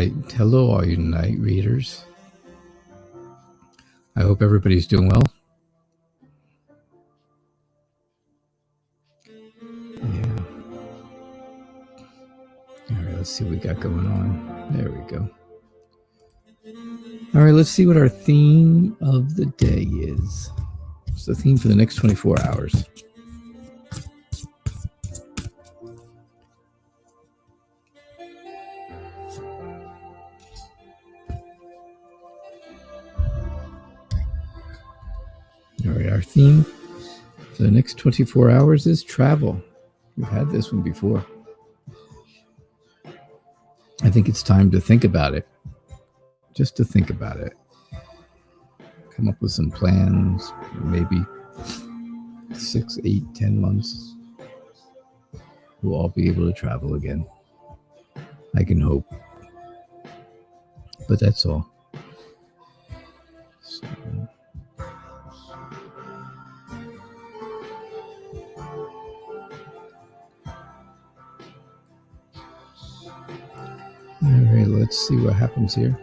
right. Hello, all you night readers. I hope everybody's doing well. Yeah. All right, let's see what we got going on. There we go. All right, let's see what our theme of the day is. It's the theme for the next 24 hours. All right, our theme for the next 24 hours is travel. We've had this one before. I think it's time to think about it. Just to think about it. Come up with some plans, maybe 6, 8, 10 months. We'll all be able to travel again. I can hope. But that's all. So, all right, let's see what happens here.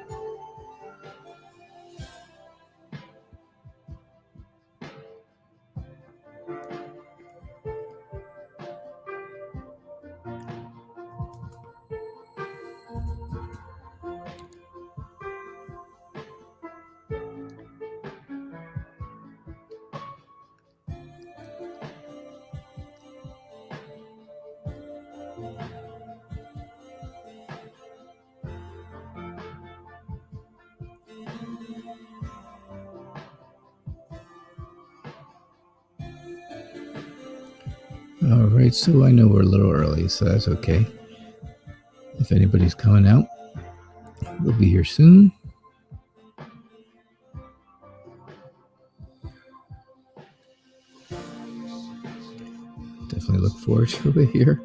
All right, so I know we're a little early, so that's okay. If anybody's coming out, we'll be here soon. Definitely look forward to it here.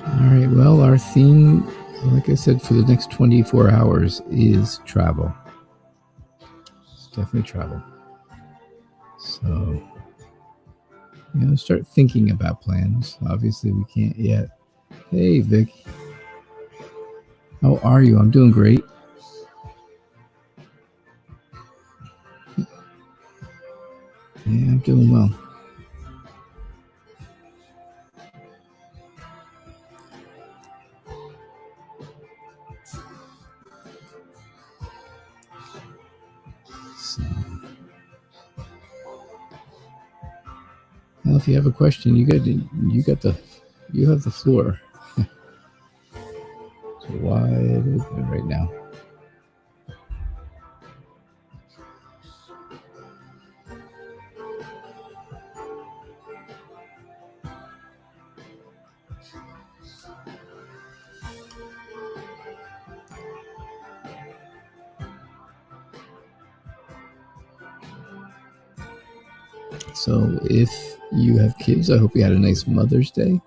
All right, well, our theme, like I said, for the next 24 hours is travel. It's definitely travel. So, start thinking about plans. Obviously, we can't yet. Hey, Vic. How are you? I'm doing great. Yeah, I'm doing well. So, well, if you have a question, you have the floor. It's wide open right now. So if you have kids, I hope you had a nice Mother's Day.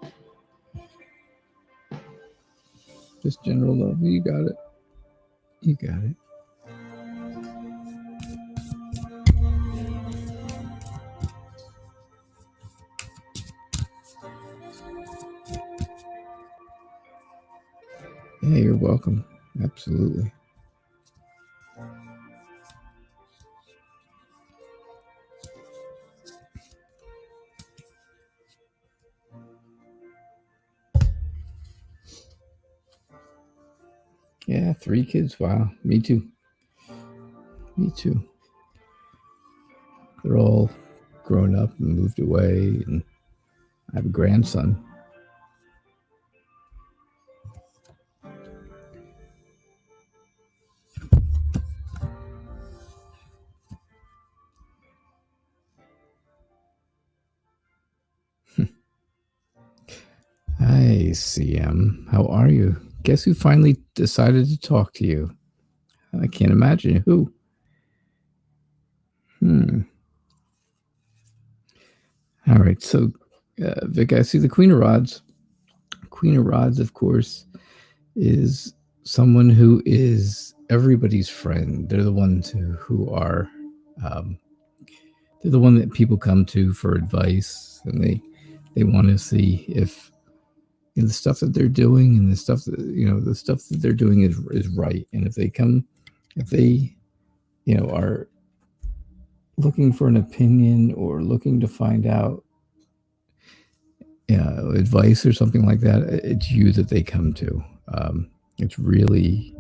Just general love. You got it. You got it. Yeah, you're welcome. Absolutely. Yeah, 3 kids. Wow. Me too. Me too. They're all grown up and moved away, and I have a grandson. Hi, CM. How are you? Guess who finally decided to talk to you? I can't imagine who. All right. So, Vic, I see the Queen of Rods. Queen of Rods, of course, is someone who is everybody's friend. They're the ones who are, they're the one that people come to for advice, and they want to see if the stuff that they're doing and the stuff that the stuff that they're doing is right. And if they are looking for an opinion or looking to find out advice or something like that, it's you that they come to. It's really,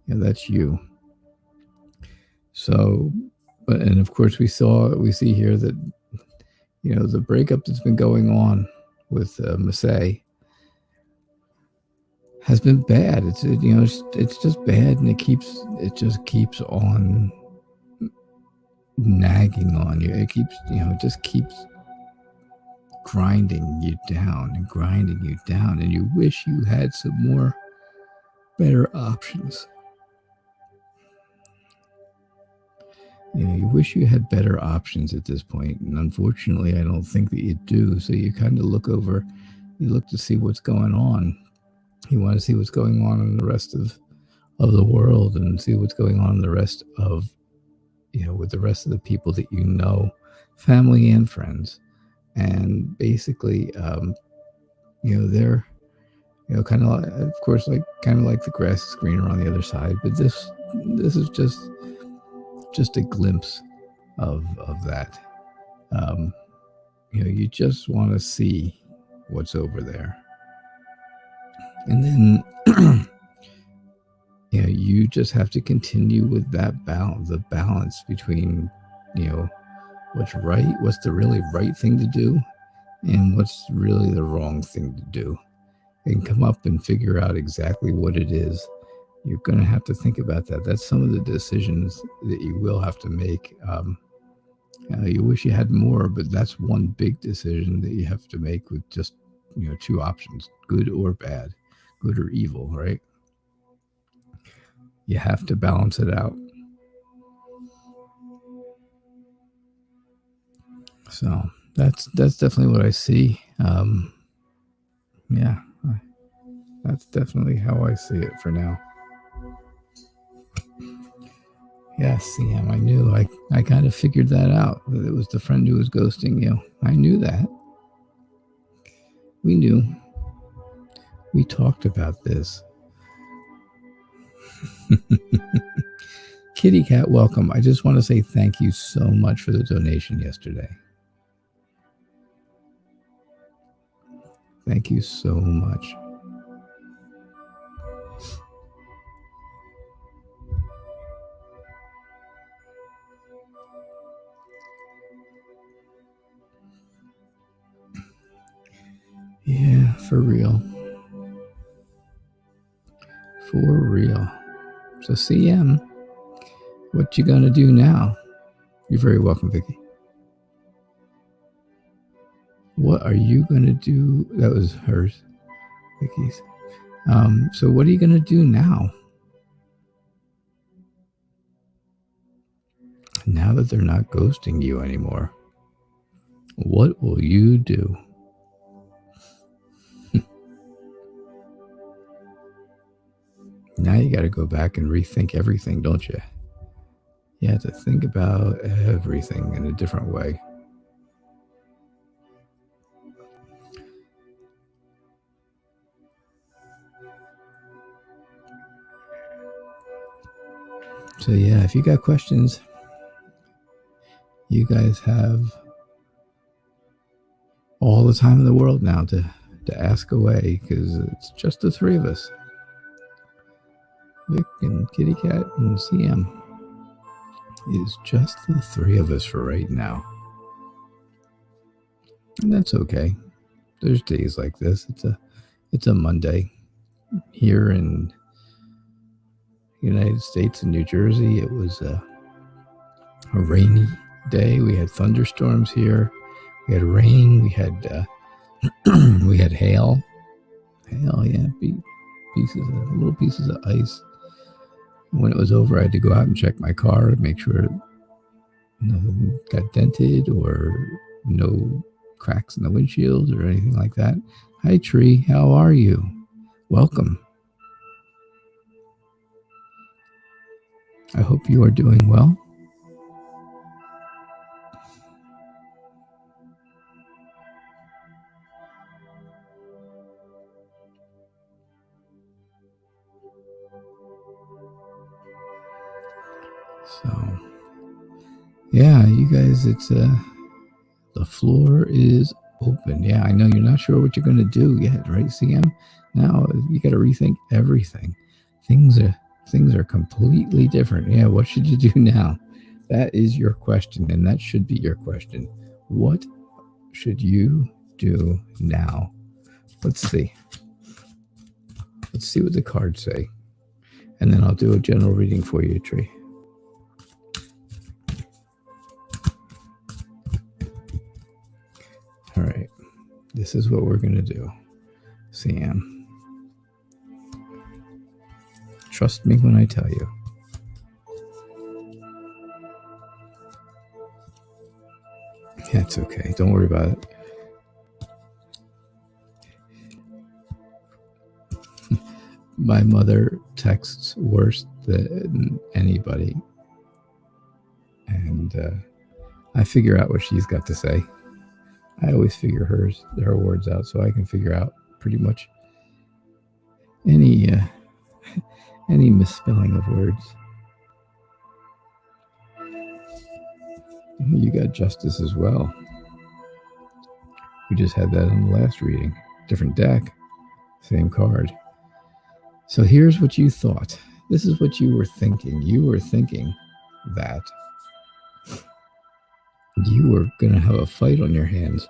that's you. So, and of course we see here that, the breakup that's been going on with Massey has been bad. It's just bad, and it just keeps on nagging on you. It just keeps grinding you down, and you wish you had some more better options. You wish you had better options at this point, and unfortunately I don't think that you do. So you kind of look to see what's going on. You want to see what's going on in the rest of the world, and see what's going on in the rest of with the rest of the people that family and friends. And basically, they're, kind of, of course, kind of like the grass is greener on the other side. But this is just a glimpse of that. You just want to see what's over there, and then you just have to continue with that balance, the balance between what's the really right thing to do, and what's really the wrong thing to do, and come up and figure out exactly what it is. You're going to have to think about that. That's some of the decisions that you will have to make. You wish you had more, but that's one big decision that you have to make with just, two options, good or bad, good or evil, right? You have to balance it out. So that's definitely what I see. Yeah, that's definitely how I see it for now. Yes, CM, I knew. I kind of figured that out. That it was the friend who was ghosting you. I knew that. We knew. We talked about this. Kitty Cat, welcome. I just want to say thank you so much for the donation yesterday. Thank you so much. Yeah, for real. For real. So CM, what you gonna do now? You're very welcome, Vicky. What are you gonna do? That was hers, Vicky's. So what are you gonna do now? Now that they're not ghosting you anymore, what will you do? Now you got to go back and rethink everything, don't you? You have to think about everything in a different way. So yeah, if you got questions, you guys have all the time in the world now to ask away, because it's just the three of us. Vic and Kitty Cat and CM. It's just the three of us for right now. And that's okay. There's days like this. It's a Monday. Here in the United States and New Jersey, it was a rainy day. We had thunderstorms here. We had rain. We had we had hail. Hail, yeah, little pieces of ice. When it was over, I had to go out and check my car to make sure Nothing got dented or no cracks in the windshield or anything like that. Hi, Tree. How are you? Welcome. I hope you are doing well. So, yeah, you guys, it's the floor is open. Yeah, I know you're not sure what you're going to do yet, right, CM? Now you got to rethink everything. Things are completely different. Yeah, what should you do now? That is your question, and that should be your question. What should you do now? Let's see. Let's see what the cards say, and then I'll do a general reading for you, Tree. All right, this is what we're going to do. Sam, trust me when I tell you. That's okay. Don't worry about it. My mother texts worse than anybody. And I figure out what she's got to say. I always figure her words out, so I can figure out pretty much any misspelling of words. You got justice as well. We just had that in the last reading. Different deck, same card. So here's what you thought. This is what you were thinking. You were thinking that you were going to have a fight on your hands,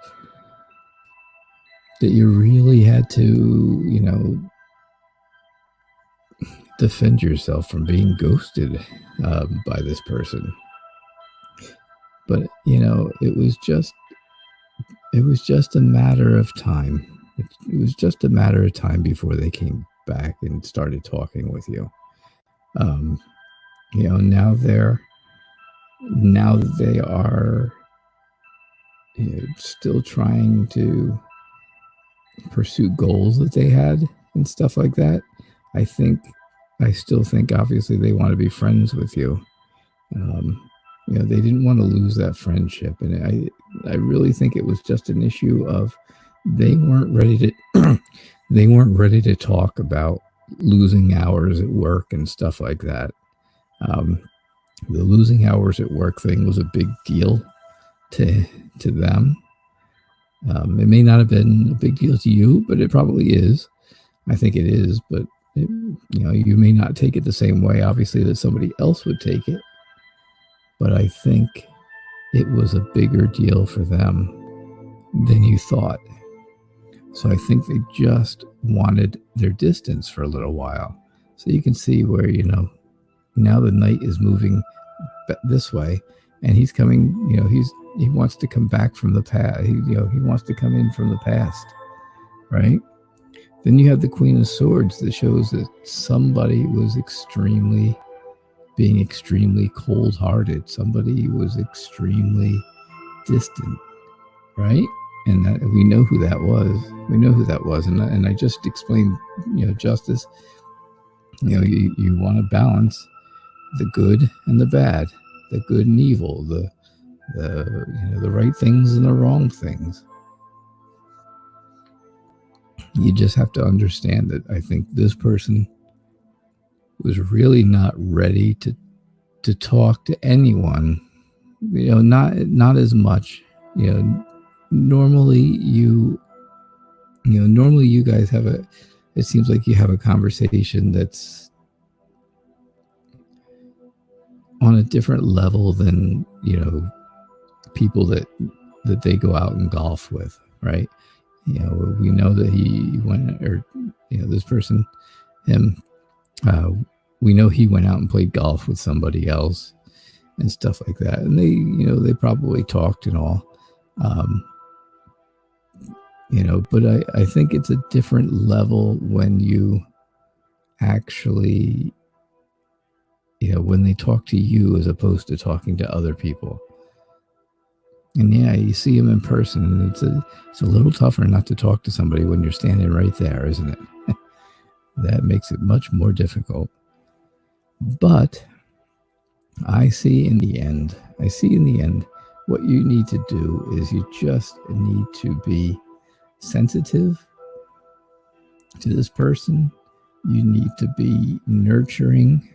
that you really had to, defend yourself from being ghosted by this person. But, it was just a matter of time. It was just a matter of time before they came back and started talking with you. Now they are still trying to pursue goals that they had and stuff like that. I still think obviously they want to be friends with you. They didn't want to lose that friendship, and I really think it was just an issue of they weren't ready to talk about losing hours at work and stuff like that. The losing hours at work thing was a big deal to them. It may not have been a big deal to you, but it probably is. I think it is, but you may not take it the same way, obviously, that somebody else would take it. But I think it was a bigger deal for them than you thought. So I think they just wanted their distance for a little while. So you can see where, now the knight is moving this way, and he's coming, he wants to come back from the past. He wants to come in from the past, right? Then you have the Queen of Swords that shows that somebody was being extremely cold-hearted. Somebody was extremely distant, right? And that, we know who that was. And I just explained, justice. You want to balance the good and the bad, the good and evil, the right things and the wrong things. You just have to understand that I think this person was really not ready to talk to anyone. Not as much. Normally you guys it seems like you have a conversation that's on a different level than, people that they go out and golf with, right? We know that he went, or, this person, him, we know he went out and played golf with somebody else and stuff like that. And they probably talked and all. But I think it's a different level when you actually, when they talk to you as opposed to talking to other people. And yeah, you see him in person, and it's a little tougher not to talk to somebody when you're standing right there, isn't it? That makes it much more difficult. But I see in the end, what you need to do is you just need to be sensitive to this person. You need to be nurturing.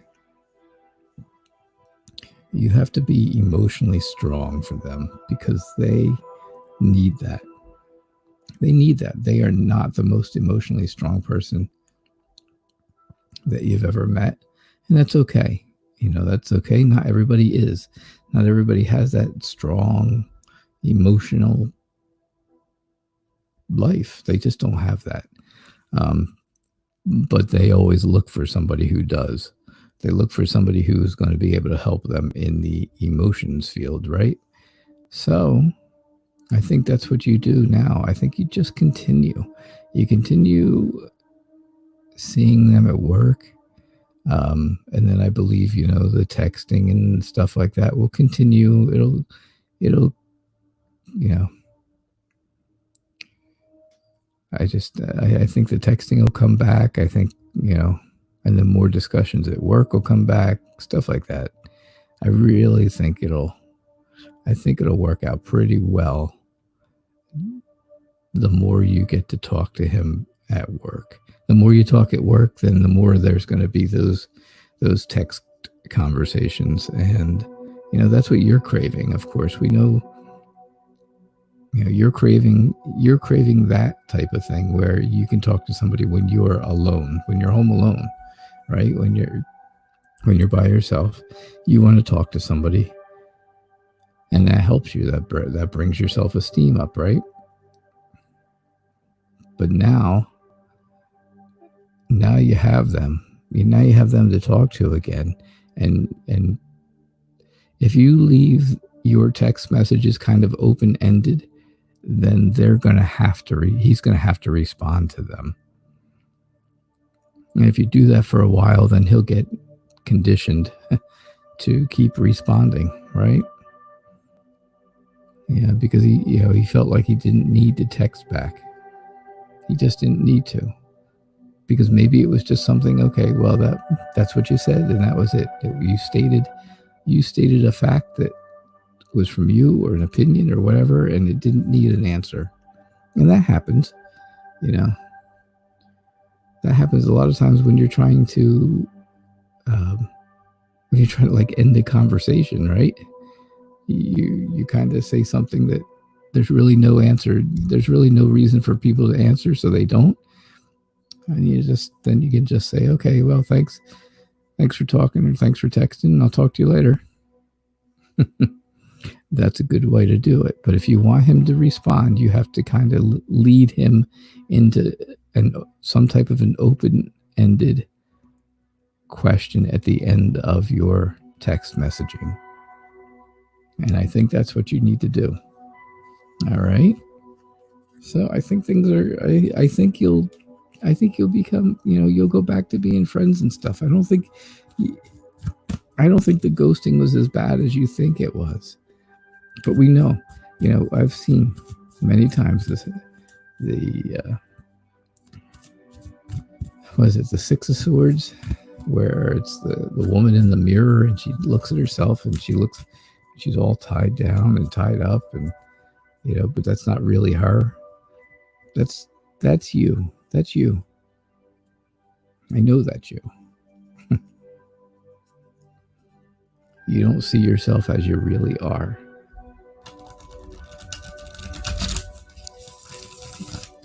You have to be emotionally strong for them because they need that. They need that. They are not the most emotionally strong person that you've ever met. And that's okay. That's okay. Not everybody is. Not everybody has that strong emotional life. They just don't have that. But they always look for somebody who does. They look for somebody who's going to be able to help them in the emotions field, right? So I think that's what you do now. I think you just continue. You continue seeing them at work. And then I believe, the texting and stuff like that will continue. It'll, I think the texting will come back. I think, and then more discussions at work will come back, stuff like that. I really think it'll work out pretty well. The more you get to talk to him at work, the more you talk at work, then the more there's going to be those text conversations. And, that's what you're craving. Of course, we know, you're craving that type of thing where you can talk to somebody when you're alone, when you're home alone, right? When you're by yourself, you want to talk to somebody, and that helps you. That brings your self-esteem up, right? But now you have them. Now you have them to talk to again, and if you leave your text messages kind of open-ended, then they're going to have to, he's going to have to respond to them. And if you do that for a while, then he'll get conditioned to keep responding, right? Yeah, because he felt like he didn't need to text back. He just didn't need to. Because maybe it was just something, okay, well, that's what you said, and that was it. You stated a fact that was from you, or an opinion, or whatever, and it didn't need an answer. And that happens, that happens a lot of times when you're trying to like end the conversation, right? You kind of say something that there's really no answer. There's really no reason for people to answer, so they don't. And then you can just say, okay, well, thanks for talking, or thanks for texting. I'll talk to you later. That's a good way to do it. But if you want him to respond, you have to kind of lead him into some type of an open-ended question at the end of your text messaging. And I think that's what you need to do. All right. So I think I think you'll become, you'll go back to being friends and stuff. I don't think the ghosting was as bad as you think it was. But we know, I've seen many times the Six of Swords, where it's the woman in the mirror, and she looks at herself, and she's all tied down and tied up, and but that's not really her. That's you. That's you. I know that's you. You don't see yourself as you really are.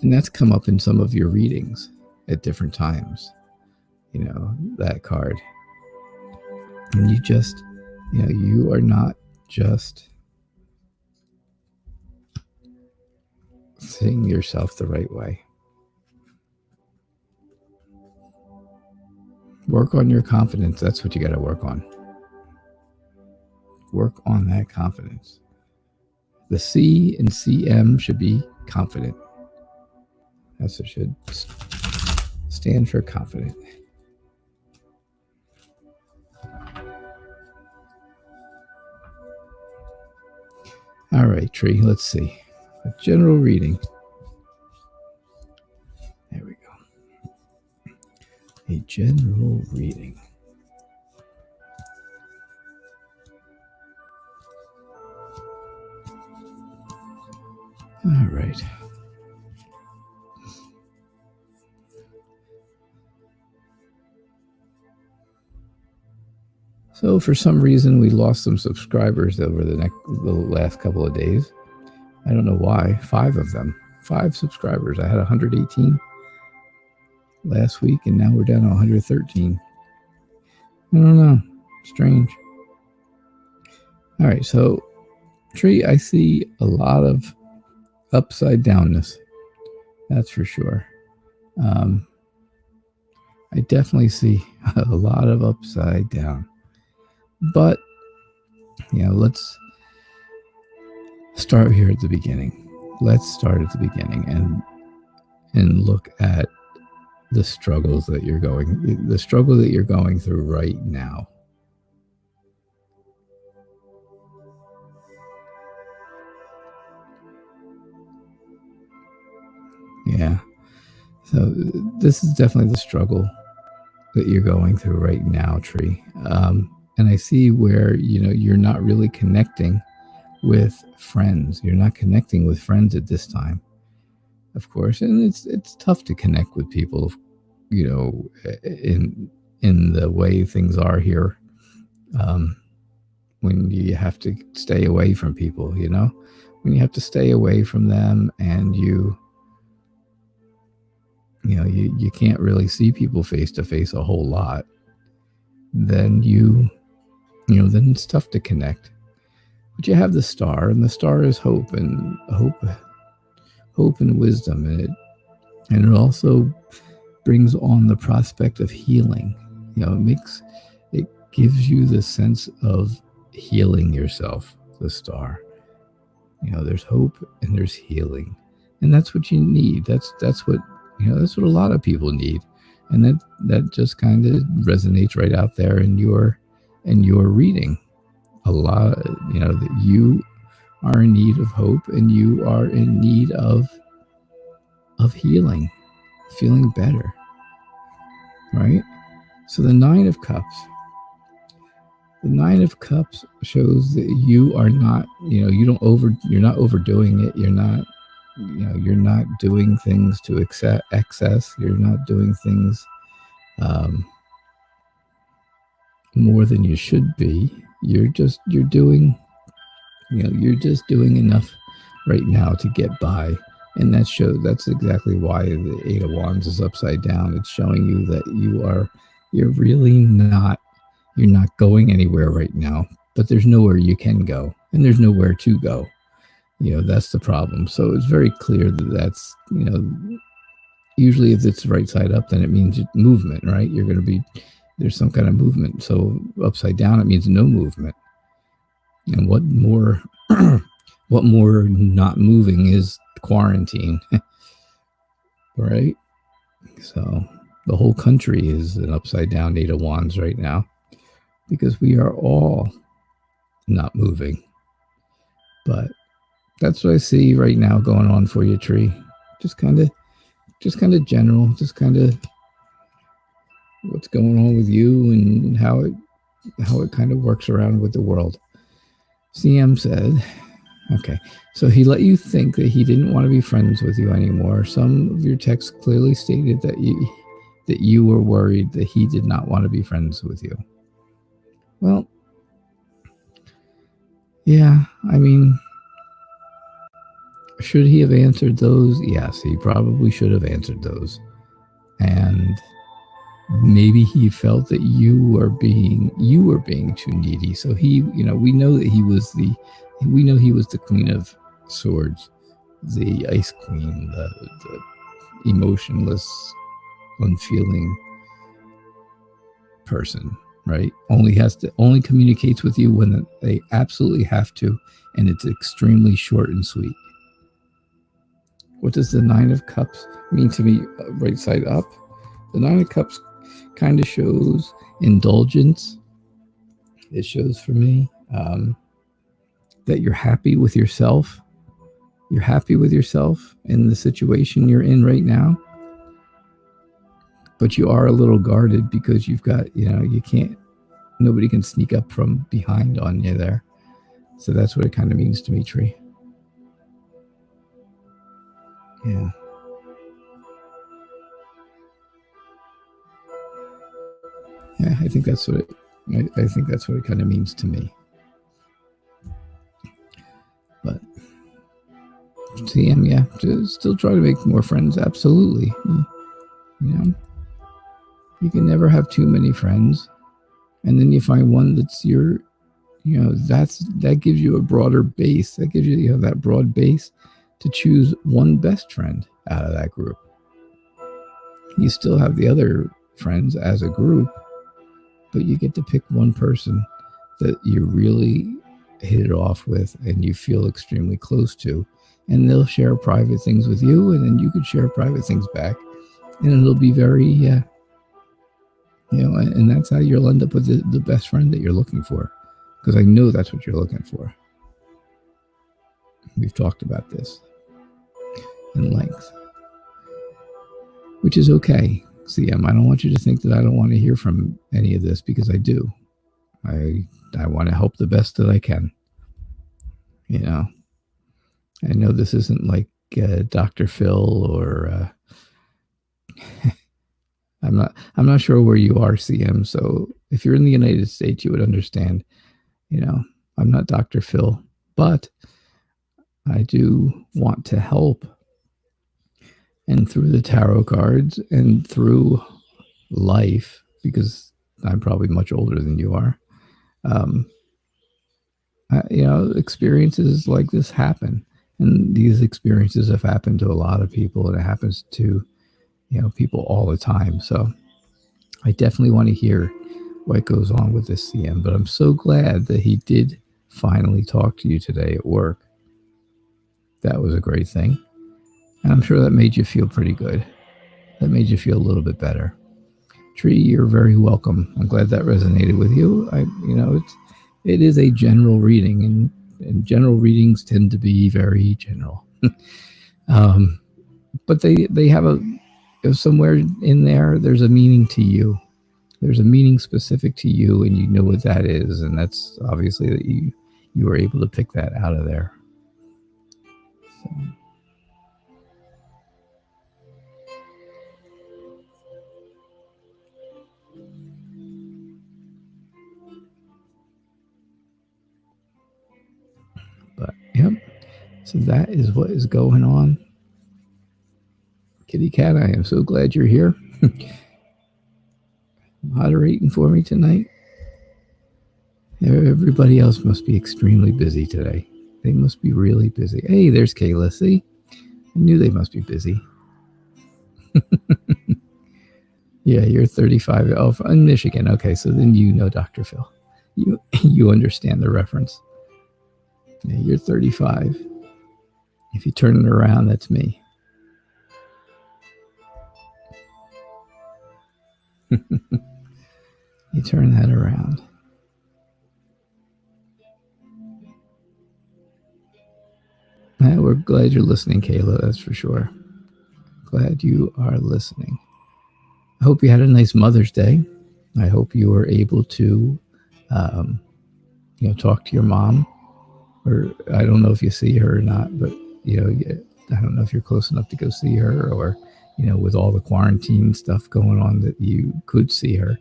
And that's come up in some of your readings at different times, that card. And you just, you are not just seeing yourself the right way. Work on your confidence. That's what you got to work on. Work on that confidence. The C in CM should be confident. That's what should stand for, confident. All right, tree. Let's see. A general reading. There we go. A general reading. All right. So for some reason, we lost some subscribers over the last couple of days. I don't know why. 5 of them. 5 subscribers. I had 118 last week, and now we're down to 113. I don't know. Strange. All right, so tree, I see a lot of upside downness. That's for sure. I definitely see a lot of upside down. But, let's start here at the beginning. Let's start at the beginning and look at the struggles that the struggle that you're going through right now. Yeah. So this is definitely the struggle that you're going through right now, tree. And I see where, you're not really connecting with friends. You're not connecting with friends at this time, of course. And it's tough to connect with people, in the way things are here. When you have to stay away from people, when you have to stay away from them and you can't really see people face to face a whole lot, then then it's tough to connect. But you have the star, and the star is hope and wisdom, and it also brings on the prospect of healing. It gives you the sense of healing yourself. The star, there's hope and there's healing, and that's what you need. That's what a lot of people need, and that just kind of resonates right out there in your reading. A lot, that you are in need of hope, and you are in need of healing, feeling better, right? So the 9 of Cups. The 9 of Cups shows that you are not, you're not overdoing it. You're not doing things to excess. You're not doing things more than you should be. You're just doing enough right now to get by. And that's exactly why the 8 of Wands is upside down. It's showing you that you're not going anywhere right now, but there's nowhere you can go, and there's nowhere to go. That's the problem. So it's very clear that's, usually if it's right side up, then it means movement, right? There's some kind of movement. So upside down, it means no movement. And what more not moving is quarantine, right? So the whole country is an upside down 8 of Wands right now, because we are all not moving. But that's what I see right now going on for you, tree. Just kind of general, just kind of what's going on with you and how it kind of works around with the world. CM said, okay, so he let you think that he didn't want to be friends with you anymore. Some of your texts clearly stated that you were worried that he did not want to be friends with you. Well, yeah, I mean, should he have answered those? Yes, he probably should have answered those. And maybe he felt that you were being too needy. So we know that he was the Queen of Swords, the Ice Queen, the emotionless, unfeeling person, right? Only communicates with you when they absolutely have to, and it's extremely short and sweet. What does the 9 of Cups mean to me right side up? The 9 of Cups kind of shows indulgence. It shows for me that you're happy with yourself. You're happy with yourself in the situation you're in right now. But you are a little guarded because you've got, you can't, nobody can sneak up from behind on you there. So that's what it kind of means to me, Tree. Yeah. Yeah, I think that's what it kind of means to me. But TM, yeah, still try to make more friends. Absolutely. You can never have too many friends, and then you find one that's that gives you a broader base. That gives you that broad base to choose one best friend out of that group. You still have the other friends as a group, but you get to pick one person that you really hit it off with and you feel extremely close to, and they'll share private things with you, and then you could share private things back, and it'll be very and that's how you'll end up with the best friend that you're looking for, because I know that's what you're looking for. We've talked about this in length, which is okay. CM, I don't want you to think that I don't want to hear from any of this, because I do. I want to help the best that I can. I know this isn't like Dr. Phil or I'm not sure where you are, CM. So if you're in the United States, you would understand. I'm not Dr. Phil, but I do want to help. And through the tarot cards and through life, because I'm probably much older than you are, experiences like this happen. And these experiences have happened to a lot of people, and it happens to, people all the time. So I definitely want to hear what goes on with this CM, but I'm so glad that he did finally talk to you today at work. That was a great thing. And I'm sure that made you feel pretty good. That made you feel a little bit better. Tree, you're very welcome. I'm glad that resonated with you. It is a general reading, and general readings tend to be very general. But they have somewhere in there's a meaning to you. There's a meaning specific to you, and you know what that is, and that's obviously that you were able to pick that out of there. So. But yep, so that is what is going on. Kitty Cat, I am so glad you're here. Moderating for me tonight. Everybody else must be extremely busy today. They must be really busy. Hey, there's Kayla. See? I knew they must be busy. Yeah, you're 35. Oh, in Michigan. Okay, so then you know Dr. Phil. You understand the reference. Yeah, you're 35. If you turn it around, that's me. You turn that around. We're glad you're listening, Kayla, that's for sure. Glad you are listening. I hope you had a nice Mother's Day. I hope you were able to, talk to your mom. Or I don't know if you see her or not, but, I don't know if you're close enough to go see her, or, with all the quarantine stuff going on, that you could see her.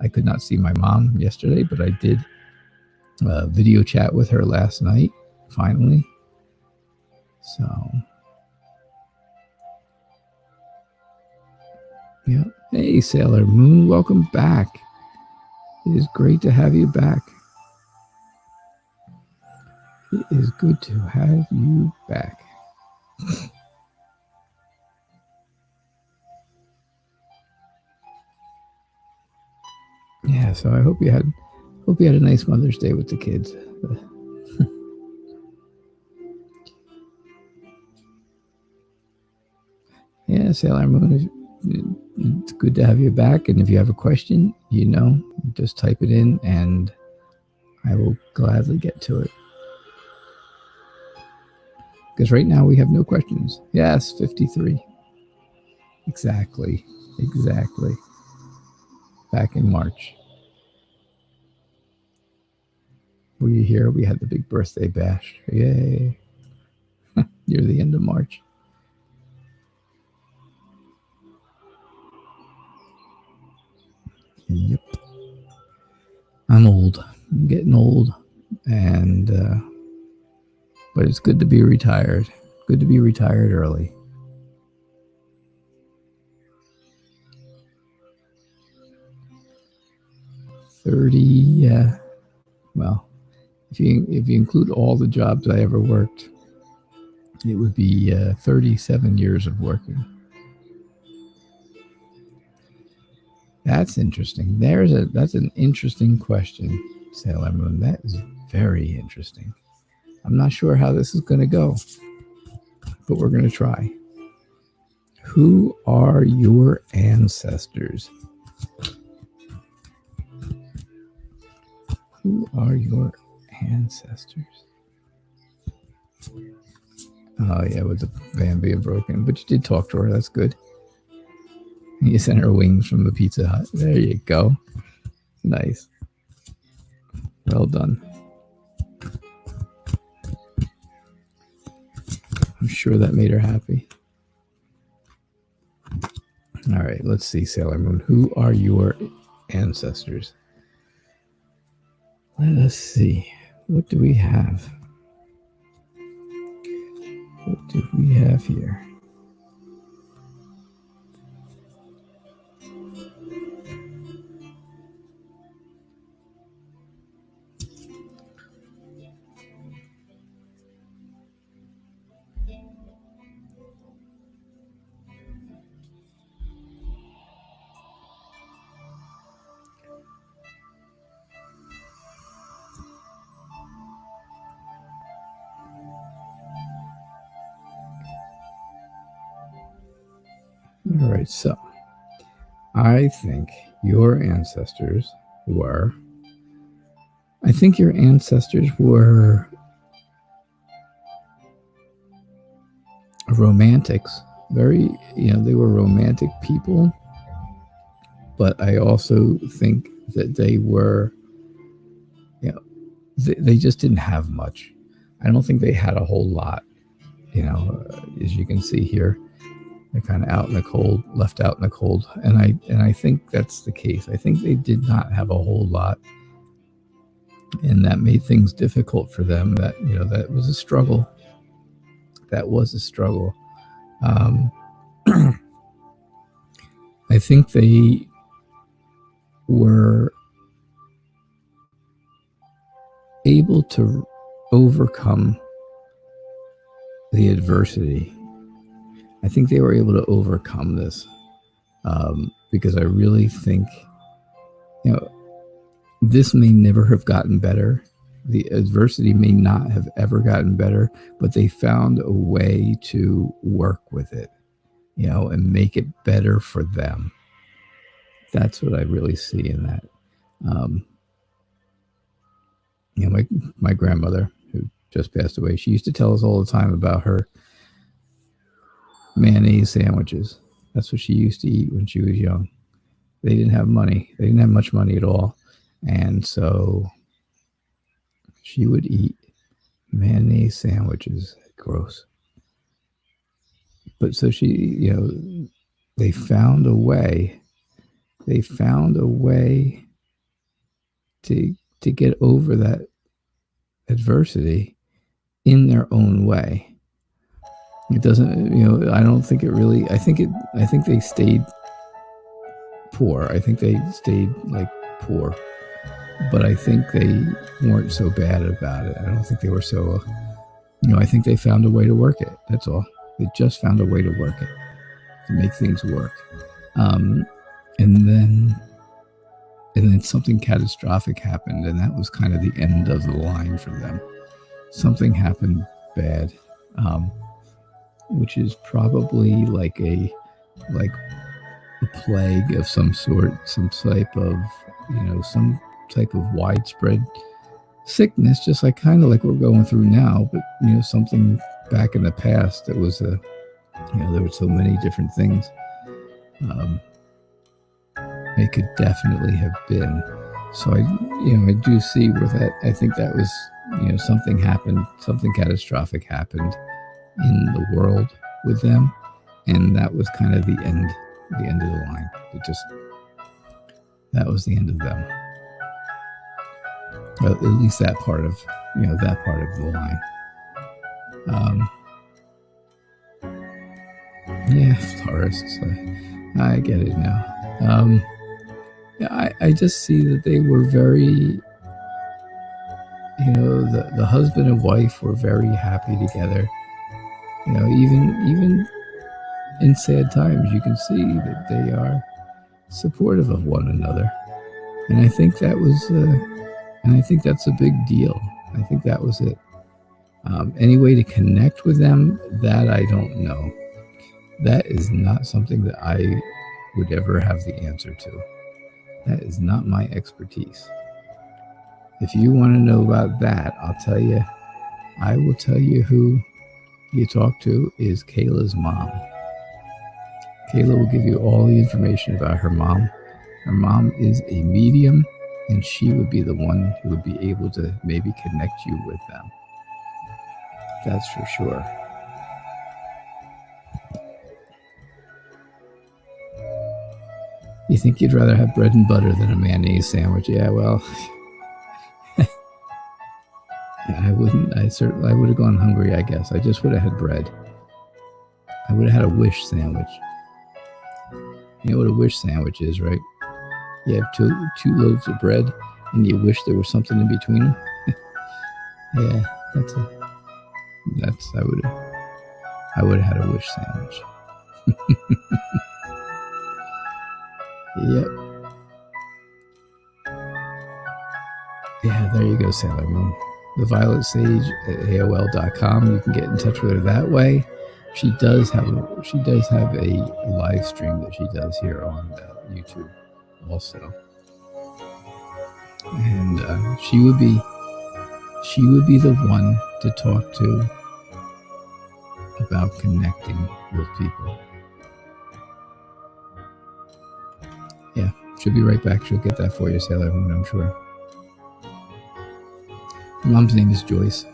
I could not see my mom yesterday, but I did video chat with her last night, finally. So, yeah. Hey, Sailor Moon, welcome back. It is great to have you back. It is good to have you back. Yeah, so I hope you had a nice Mother's Day with the kids. Yeah, Sailor Moon, it's good to have you back. And if you have a question, just type it in and I will gladly get to it. Because right now we have no questions. Yes, 53. Exactly. Back in March. Were you here? We had the big birthday bash. Yay. Near the end of March. Yep. I'm old. I'm getting old. And, but it's good to be retired. Good to be retired early. Well, if you include all the jobs I ever worked, it would be 37 years of working. That's interesting. That's an interesting question, Sailor Moon. That is very interesting. I'm not sure how this is going to go, but we're going to try. Who are your ancestors? Who are your ancestors? Oh, yeah, with the van being broken. But you did talk to her. That's good. You sent her wings from the Pizza Hut. There you go. Nice. Well done. I'm sure that made her happy. All right, let's see, Sailor Moon. Who are your ancestors? Let us see. What do we have? What do we have here? All right, so I think your ancestors were romantics. Very, they were romantic people, but I also think that they were, they just didn't have much. I don't think they had a whole lot, as you can see here. They're kind of out in the cold, left out in the cold. And I think that's the case. I think they did not have a whole lot. And that made things difficult for them. That, that was a struggle. That was a struggle. I think they were able to overcome the adversity. I think they were able to overcome this because I really think, this may never have gotten better. The adversity may not have ever gotten better, but they found a way to work with it, and make it better for them. That's what I really see in that. My grandmother, who just passed away, she used to tell us all the time about her mayonnaise sandwiches. That's what she used to eat when she was young. They didn't have money. They didn't have much money at all. And so she would eat mayonnaise sandwiches. Gross. But so she, they found a way. They found a way to get over that adversity in their own way. It doesn't, I don't think it really, I think they stayed poor. I think they stayed poor, but I think they weren't so bad about it. I don't think they were so, I think they found a way to work it. That's all. They just found a way to work it, to make things work. And then something catastrophic happened, and that was kind of the end of the line for them. Something happened bad. Which is probably like a plague of some sort, some type of widespread sickness, just kind of like we're going through now, but something back in the past, it was there were so many different things. It could definitely have been. So I do see where that. I think that was something happened, something catastrophic happened in the world with them, and that was kind of the end of the line. That was the end of them. Well, at least that part of the line. Yeah, florists. I get it now. I just see that they were very, the husband and wife were very happy together. Even in sad times, you can see that they are supportive of one another, and I think that's a big deal. I think that was it. Any way to connect with them, that I don't know. That is not something that I would ever have the answer to. That is not my expertise. If you want to know about that, I will tell you who you talk to is Kayla's mom. Kayla will give you all the information about her mom. Her mom is a medium, and she would be the one who would be able to maybe connect you with them. That's for sure. You think you'd rather have bread and butter than a mayonnaise sandwich? Yeah, well, I wouldn't. I would have gone hungry, I guess. I just would have had bread. I would have had a wish sandwich. You know what a wish sandwich is, right? You have two loaves of bread, and you wish there was something in between them. Yeah, I would have had a wish sandwich. Yep. Yeah, there you go, Sailor Moon. The Violet Sage at AOL.com. You can get in touch with her that way. She does have a live stream that she does here on YouTube also, and she would be the one to talk to about connecting with people. Yeah, she'll be right back. She'll get that for you, Sailor Moon, I'm sure. Her mom's name is Joyce.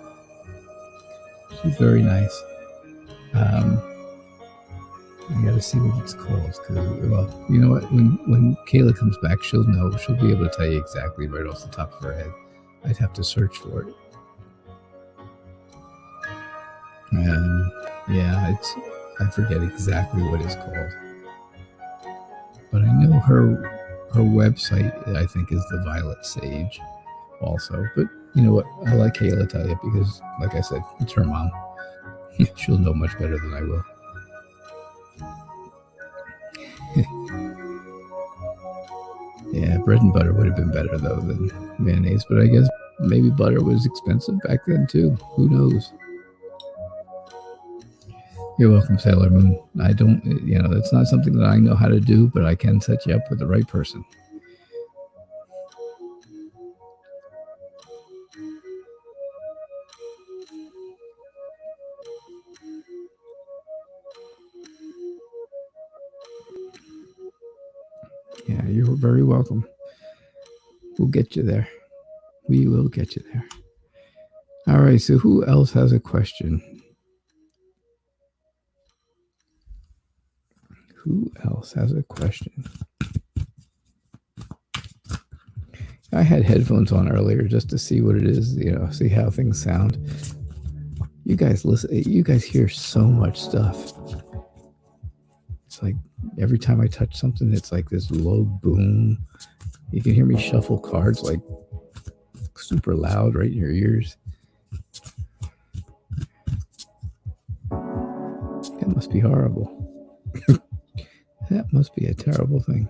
She's very nice. I gotta see what it's called, because, well, you know what? When Kayla comes back, she'll know. She'll be able to tell you exactly right off the top of her head. I'd have to search for it. And yeah, I forget exactly what it's called, but I know her website, I think, is the Violet Sage also. But you know what? I'll let Kayla tell you, because, like I said, it's her mom. She'll know much better than I will. Yeah, bread and butter would have been better, though, than mayonnaise. But I guess maybe butter was expensive back then, too. Who knows? You're welcome, Sailor Moon. I don't, that's not something that I know how to do, but I can set you up with the right person. Yeah, you're very welcome. We'll get you there. We will get you there. All right, so who else has a question? Who else has a question? I had headphones on earlier just to see what it is, see how things sound. You guys listen, you guys hear so much stuff. It's like every time I touch something, it's like this low boom. You can hear me shuffle cards like super loud right in your ears. That must be horrible. That must be a terrible thing.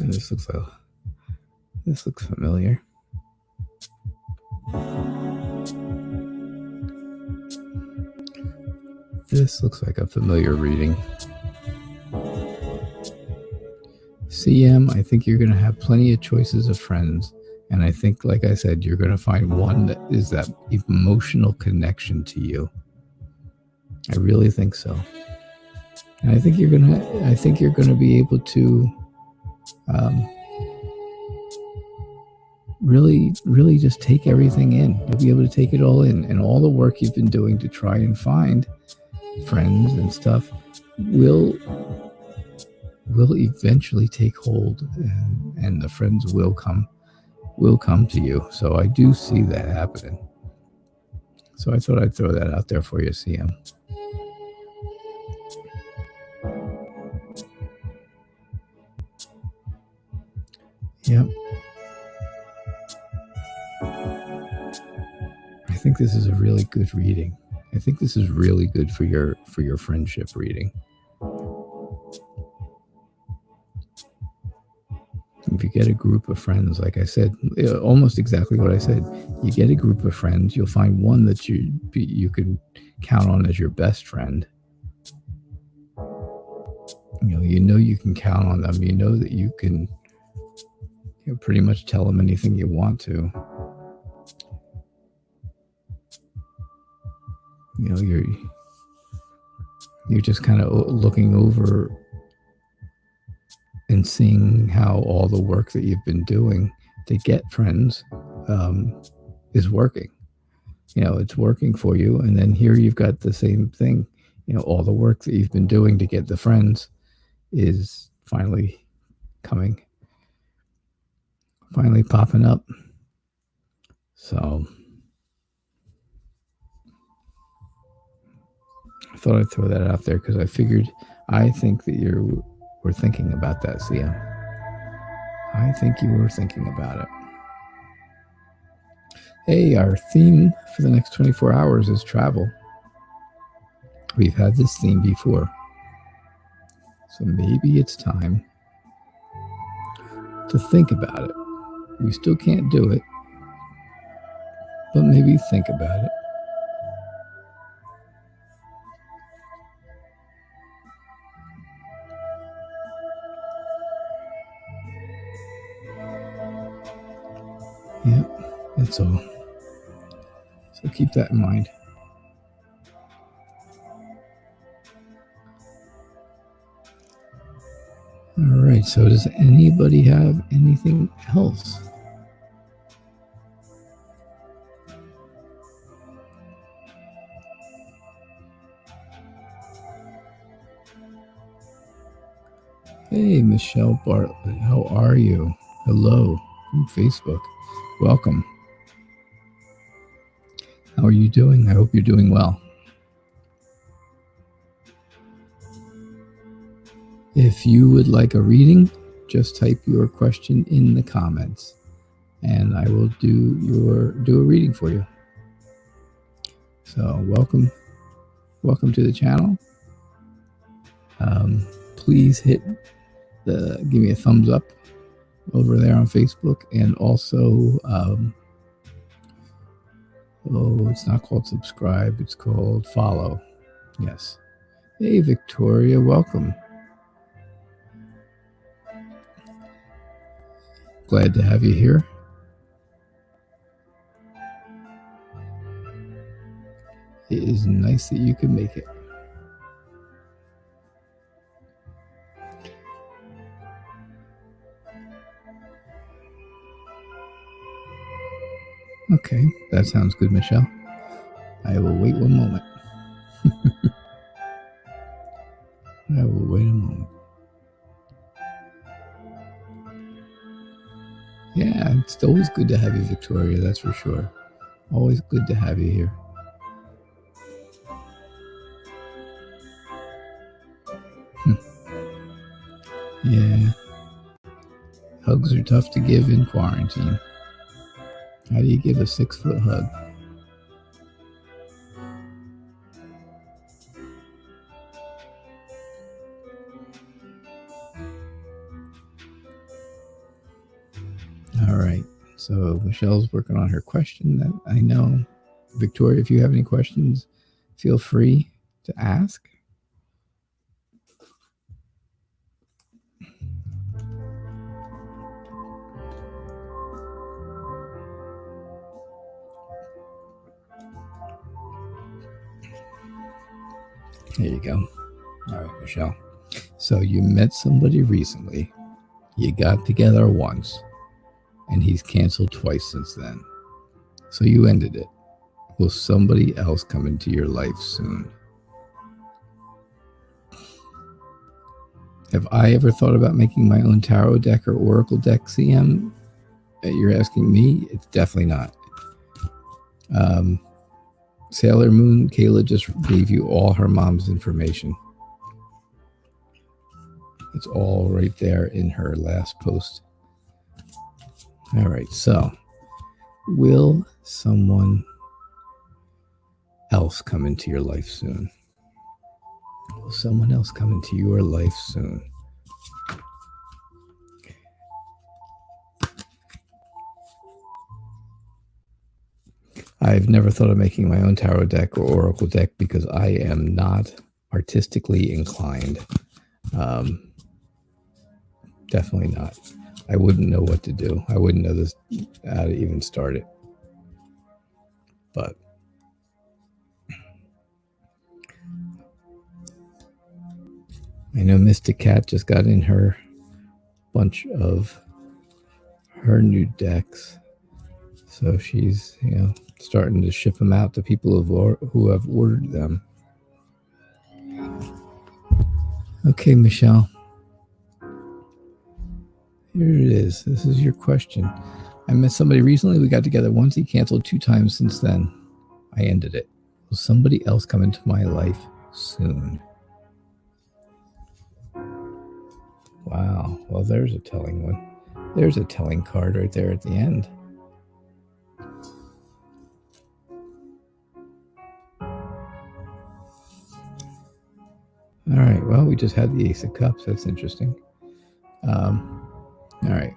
This looks familiar. This looks like a familiar reading. CM, I think you're going to have plenty of choices of friends. And I think, like I said, you're going to find one that is that emotional connection to you. I really think so. And I think you're going to be able to really just take everything in. You'll be able to take it all in, and all the work you've been doing to try and find friends and stuff will eventually take hold, and the friends will come to you. So I do see that happening. So I thought I'd throw that out there for you, CM. Yep. I think this is a really good reading. I think this is really good for your friendship reading. If you get a group of friends, like I said, almost exactly what I said, you get a group of friends, you'll find one that you can count on as your best friend. You know you can count on them. You know that you can pretty much tell them anything you want to. You're just kind of looking over and seeing how all the work that you've been doing to get friends is working. It's working for you. And then here you've got the same thing. All the work that you've been doing to get the friends is finally popping up. So I thought I'd throw that out there because I think that you were thinking about that, CM. I think you were thinking about it. Hey, our theme for the next 24 hours is travel. We've had this theme before. So maybe it's time to think about it. We still can't do it, but maybe think about it. Yep, that's all. So keep that in mind. All right, so does anybody have anything else? Hey, Michelle Bartlett, how are you? Hello from Facebook. Welcome. How are you doing? I hope you're doing well. If you would like a reading, just type your question in the comments and I will do a reading for you. So welcome to the channel. Please give me a thumbs up over there on Facebook, and also it's not called subscribe, it's called follow. Yes. Hey, Victoria, welcome. Glad to have you here. It is nice that you can make it. Okay, that sounds good, Michelle. I will wait one moment. I will wait a moment. Yeah, it's always good to have you, Victoria, that's for sure. Always good to have you here. Yeah. Hugs are tough to give in quarantine. How do you give a 6-foot hug? So Michelle's working on her question that I know. Victoria, if you have any questions, feel free to ask. There you go. All right, Michelle. So you met somebody recently. You got together once, and he's canceled twice since then. So you ended it. Will somebody else come into your life soon? Have I ever thought about making my own tarot deck or oracle deck, CM? You're asking me? It's definitely not. Sailor Moon, Kayla just gave you all her mom's information. It's all right there in her last post. All right, so will someone else come into your life soon? Will someone else come into your life soon? I've never thought of making my own tarot deck or oracle deck because I am not artistically inclined. Definitely not. I wouldn't know what to do. I wouldn't know how to even start it. But I know Mystic Cat just got in her bunch of her new decks. So she's, starting to ship them out to people who have ordered them. Okay, Michelle. Here it is. This is your question. I met somebody recently. We got together once. He canceled 2 times since then. I ended it. Will somebody else come into my life soon? Wow. Well, there's a telling one. There's a telling card right there at the end. All right. Well, we just had the Ace of Cups. That's interesting. All right.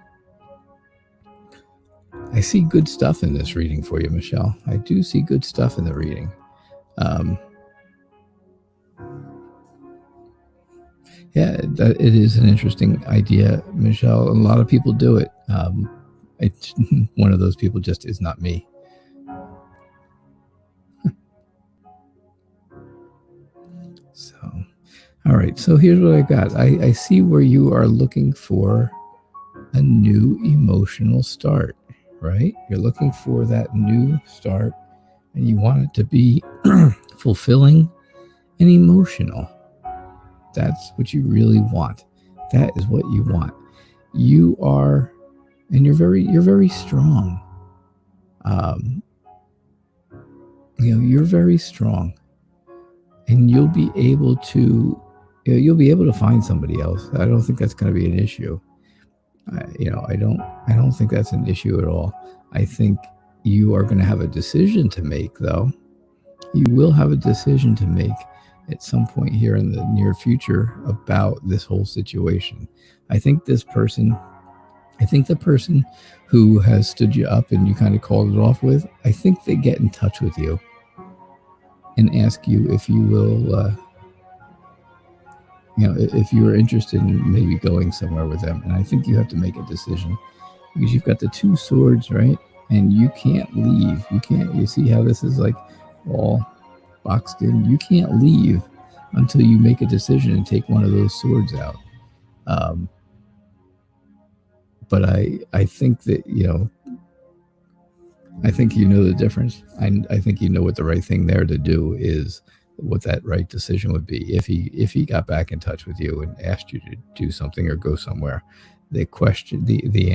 I see good stuff in this reading for you, Michelle. I do see good stuff in the reading. Yeah, it is an interesting idea, Michelle. A lot of people do it. It's one of those people just is not me. So, all right. So here's what I got. I see where you are looking for a new emotional start, right? You're looking for that new start, and you want it to be fulfilling and emotional. That's what you really want. That is what you want. You are, and you're very strong. You're very strong, and you'll be able to find somebody else. I don't think that's going to be an issue. I don't think that's an issue at all. I think you are going to have a decision to make, though. You will have a decision to make at some point here in the near future about this whole situation. I think the person who has stood you up and you kind of called it off with, I think they get in touch with you and ask you if you will, if you are interested in maybe going somewhere with them. And I think you have to make a decision because you've got the 2 swords, right? And you can't leave. You see how this is like all boxed in? You can't leave until you make a decision and take one of those swords out. But I think that, I think you know the difference. I think you know what the right thing there to do is, what that right decision would be. If he got back in touch with you and asked you to do something or go somewhere, the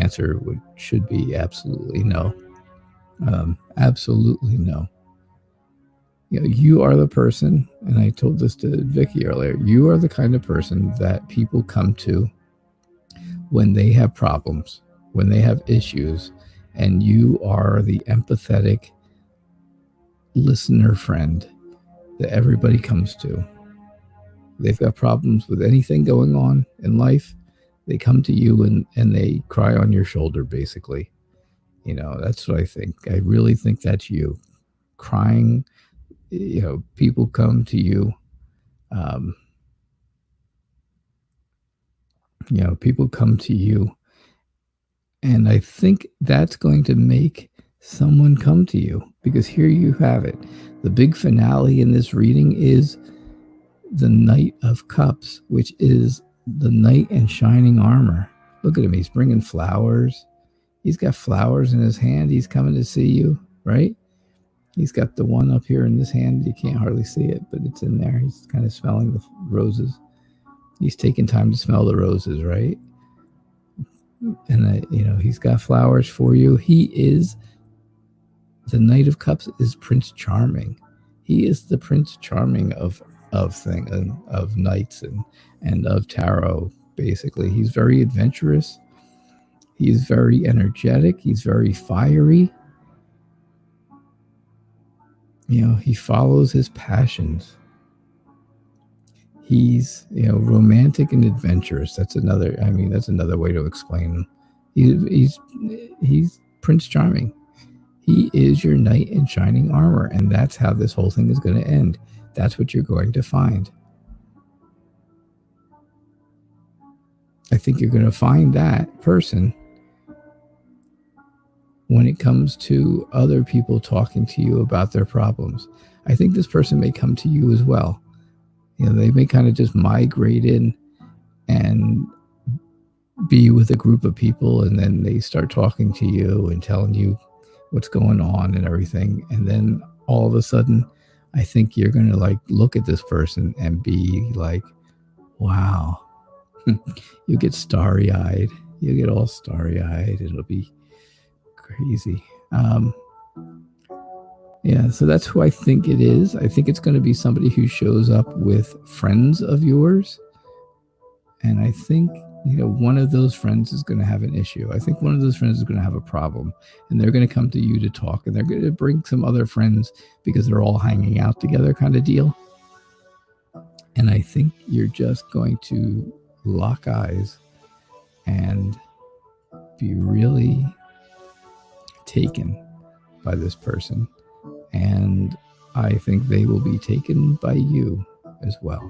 answer should be absolutely no. Absolutely no. You are the person, and I told this to Vicky earlier, you are the kind of person that people come to when they have problems, when they have issues, and you are the empathetic listener friend that everybody comes to. They've got problems with anything going on in life. They come to you and they cry on your shoulder, basically. That's what I think. I really think that's you. Crying, people come to you. People come to you. And I think that's going to make someone come to you, because here you have it. The big finale in this reading is the Knight of Cups, which is the knight in shining armor. Look at him. He's bringing flowers. He's got flowers in his hand. He's coming to see you, right? He's got the one up here in his hand. You can't hardly see it, but it's in there. He's kind of smelling the roses. He's taking time to smell the roses, right? And, he's got flowers for you. The Knight of Cups is Prince Charming. He is the Prince Charming of knights and of tarot, basically. He's very adventurous. He's very energetic. He's very fiery. He follows his passions. He's, romantic and adventurous. That's another way to explain him. He's Prince Charming. He is your knight in shining armor, and that's how this whole thing is going to end. That's what you're going to find. I think you're going to find that person when it comes to other people talking to you about their problems. I think this person may come to you as well. They may kind of just migrate in and be with a group of people, and then they start talking to you and telling you what's going on and everything. And then all of a sudden, I think you're going to look at this person and be like, wow. You get starry-eyed. You get all starry-eyed. It'll be crazy. So that's who I think it is. I think it's going to be somebody who shows up with friends of yours. And I think, one of those friends is going to have an issue. I think one of those friends is going to have a problem. And they're going to come to you to talk. And they're going to bring some other friends because they're all hanging out together kind of deal. And I think you're just going to lock eyes and be really taken by this person. And I think they will be taken by you as well.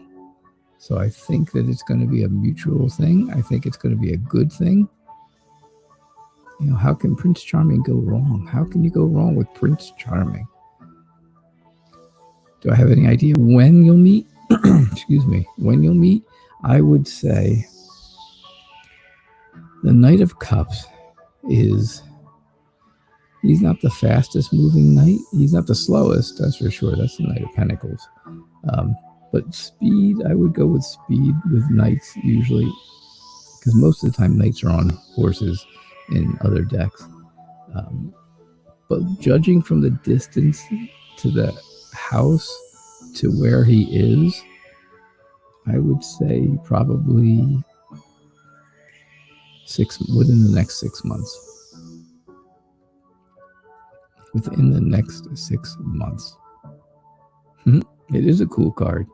So I think that it's going to be a mutual thing. I think it's going to be a good thing. How can Prince Charming go wrong? How can you go wrong with Prince Charming? Do I have any idea when you'll meet? Excuse me. When you'll meet? I would say the Knight of Cups he's not the fastest moving knight. He's not the slowest, that's for sure. That's the Knight of Pentacles. But speed, I would go with speed with knights usually, because most of the time knights are on horses in other decks. But judging from the distance to the house to where he is, I would say probably within the next 6 months. Within the next 6 months. It is a cool card.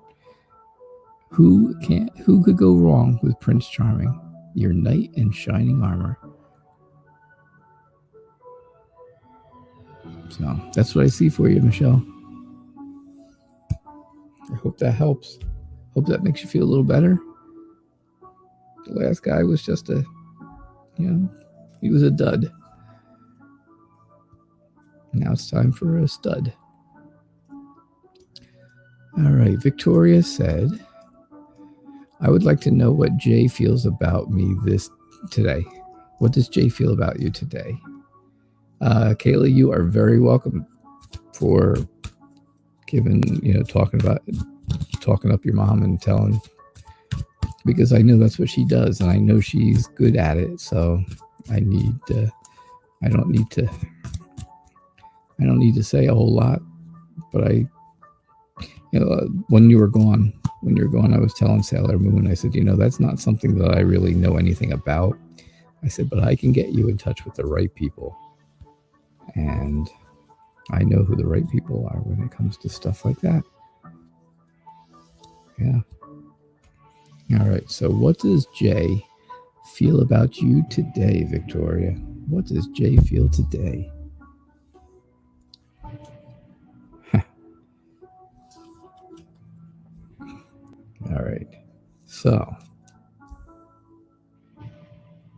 Who could go wrong with Prince Charming? Your knight in shining armor. So that's what I see for you, Michelle. I hope that helps. Hope that makes you feel a little better. The last guy was just he was a dud. Now it's time for a stud. All right, Victoria said, I would like to know what Jay feels about me today. What does Jay feel about you today? Kayla, you are very welcome for talking up your mom and telling, because I know that's what she does and I know she's good at it. So I don't need to say a whole lot, but when you were gone, I was telling Sailor Moon, I said, that's not something that I really know anything about. I said, but I can get you in touch with the right people. And I know who the right people are when it comes to stuff like that. Yeah. All right. So what does Jay feel about you today, Victoria? What does Jay feel today? All right. So,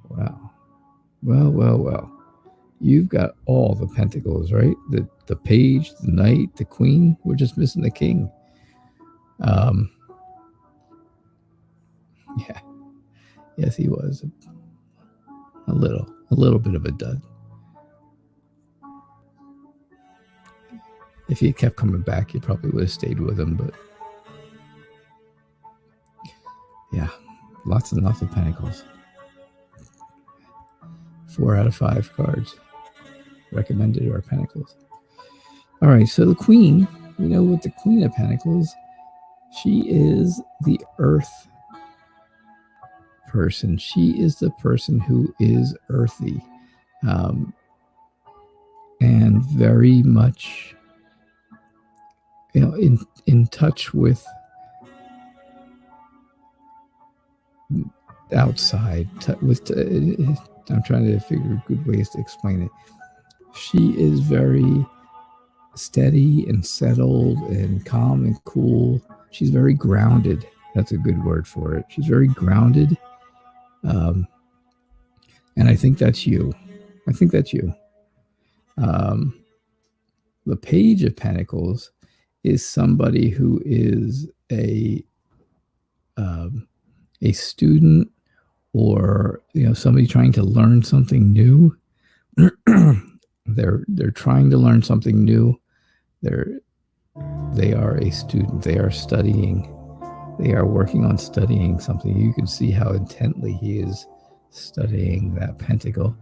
well. You've got all the pentacles, right? The page, the knight, the queen. We're just missing the king. Yeah. Yes, he was a little bit of a dud. If he had kept coming back, you probably would have stayed with him. But yeah, lots and lots of pentacles. 4 out of 5 cards recommended are pentacles. All right, so the queen, we know with the queen of pentacles, she is the earth person. She is the person who is earthy, and very much, in touch with outside. I'm trying to figure good ways to explain it. She is very steady and settled and calm and cool. She's very grounded. That's a good word for it. She's very grounded. And I think that's you. The page of pentacles is somebody who is a student, or somebody trying to learn something new. They're trying to learn something new. They are a student. They are studying. They are working on studying something. You can see how intently he is studying that pentacle,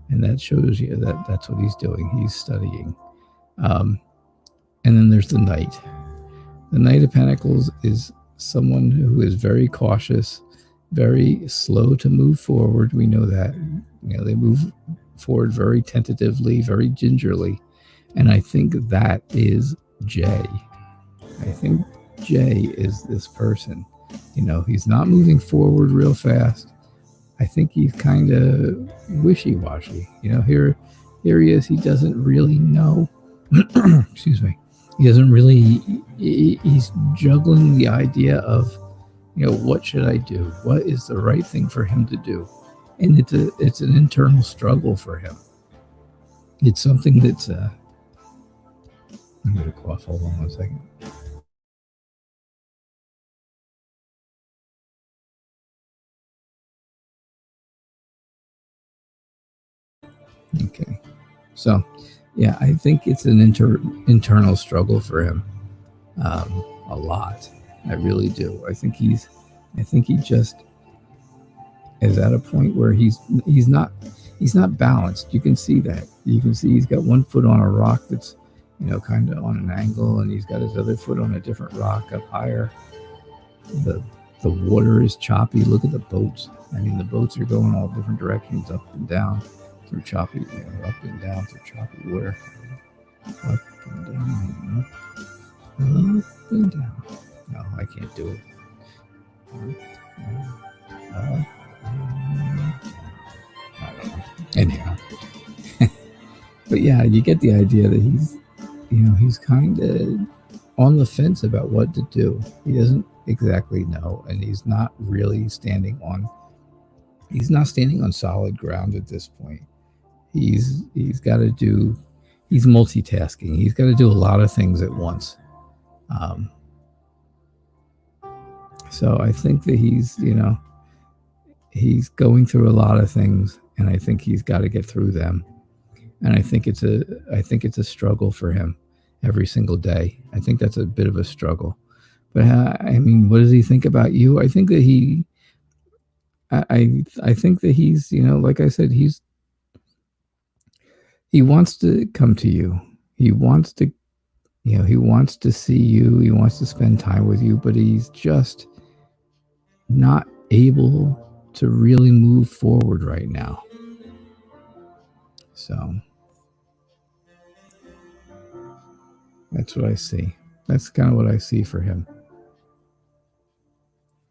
and that shows you that that's what he's doing. He's studying. And then there's the knight. The Knight of Pentacles is someone who is very cautious, very slow to move forward. We know that. They move forward very tentatively, very gingerly. And I think that is Jay. I think Jay is this person. He's not moving forward real fast. I think he's kind of wishy-washy. Here he is. He doesn't really know. Excuse me. He doesn't really. He's juggling the idea of, what should I do? What is the right thing for him to do? And it's an internal struggle for him. It's something that's. I'm going to cough. Hold on 1 second. Okay. So, yeah, I think it's an internal struggle for him. A lot. I really do. I think he just is at a point where he's not balanced. You can see that. You can see he's got one foot on a rock that's, kind of on an angle, and he's got his other foot on a different rock up higher. The water is choppy. Look at the boats. The boats are going all different directions, up and down through choppy, up and down through choppy water. Up and down, up and down. No, I can't do it. I don't know. Anyhow. But yeah, you get the idea that he's kind of on the fence about what to do. He doesn't exactly know, and he's not really standing on solid ground at this point. He's multitasking. He's got to do a lot of things at once. So I think that he's going through a lot of things, and I think he's got to get through them. And I think it's a struggle for him every single day. I think that's a bit of a struggle. But what does he think about you? I think that I think that he's, like I said, he wants to come to you. He wants to, he wants to see you. He wants to spend time with you, but he's just not able to really move forward right now. So that's what I see. That's kind of what I see for him.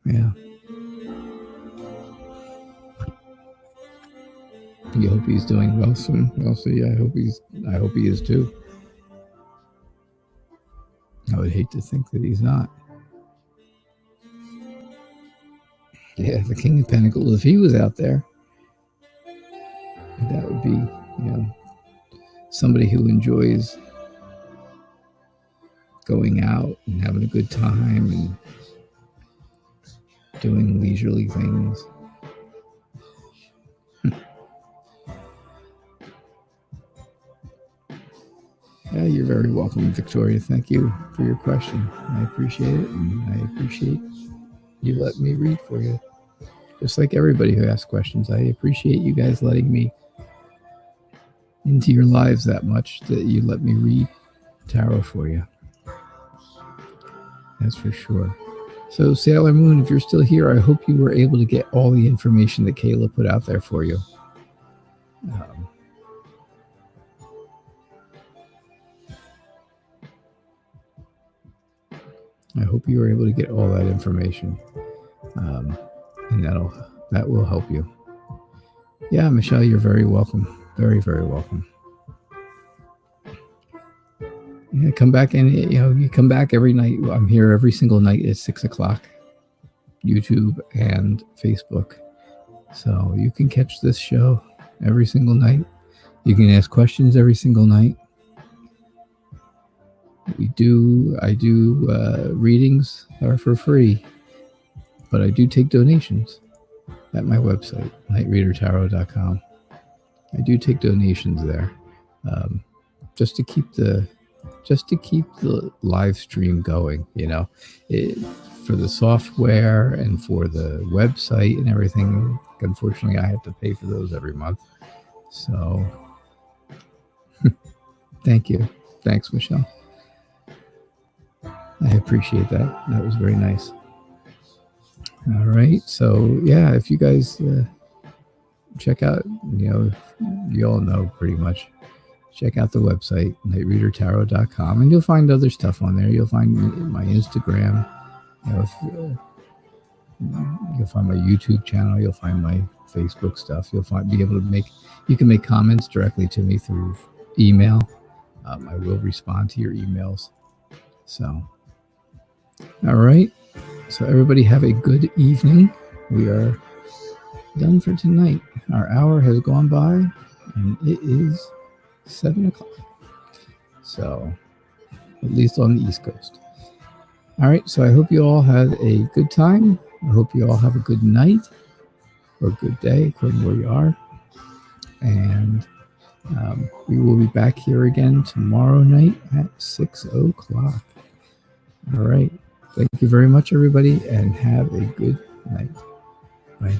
Yeah. You hope he's doing well soon. Well, so yeah, I hope he is too. I would hate to think that he's not. Yeah, the King of Pentacles, if he was out there, that would be, somebody who enjoys going out and having a good time and doing leisurely things. Yeah, you're very welcome, Victoria. Thank you for your question. I appreciate it, and I appreciate you letting me read for you. Just like everybody who asks questions, I appreciate you guys letting me into your lives that much that you let me read tarot for you. That's for sure. So, Sailor Moon, if you're still here, I hope you were able to get all the information that Kayla put out there for you. I hope you were able to get all that information, and that will help you. Yeah, Michelle, you're very welcome. Very, very welcome. Yeah, come back and you come back every night. I'm here every single night at 6:00, YouTube and Facebook. So you can catch this show every single night. You can ask questions every single night. I do readings are for free, but I do take donations at my website, nightreadertarot.com. I do take donations there, just to keep the live stream going. For the software and for the website and everything. Unfortunately, I have to pay for those every month. So, thank you. Thanks, Michelle. I appreciate that. That was very nice. All right. So, yeah, if you guys check out, you all know pretty much. Check out the website, nightreadertarot.com, and you'll find other stuff on there. You'll find my Instagram. You'll find my YouTube channel. You'll find my Facebook stuff. You can make comments directly to me through email. I will respond to your emails. So, all right. So everybody have a good evening. We are done for tonight. Our hour has gone by, and it is 7:00. So, at least on the East Coast. All right. So I hope you all had a good time. I hope you all have a good night or a good day, according to where you are. And we will be back here again tomorrow night at 6:00. All right. Thank you very much, everybody, and have a good night. Bye.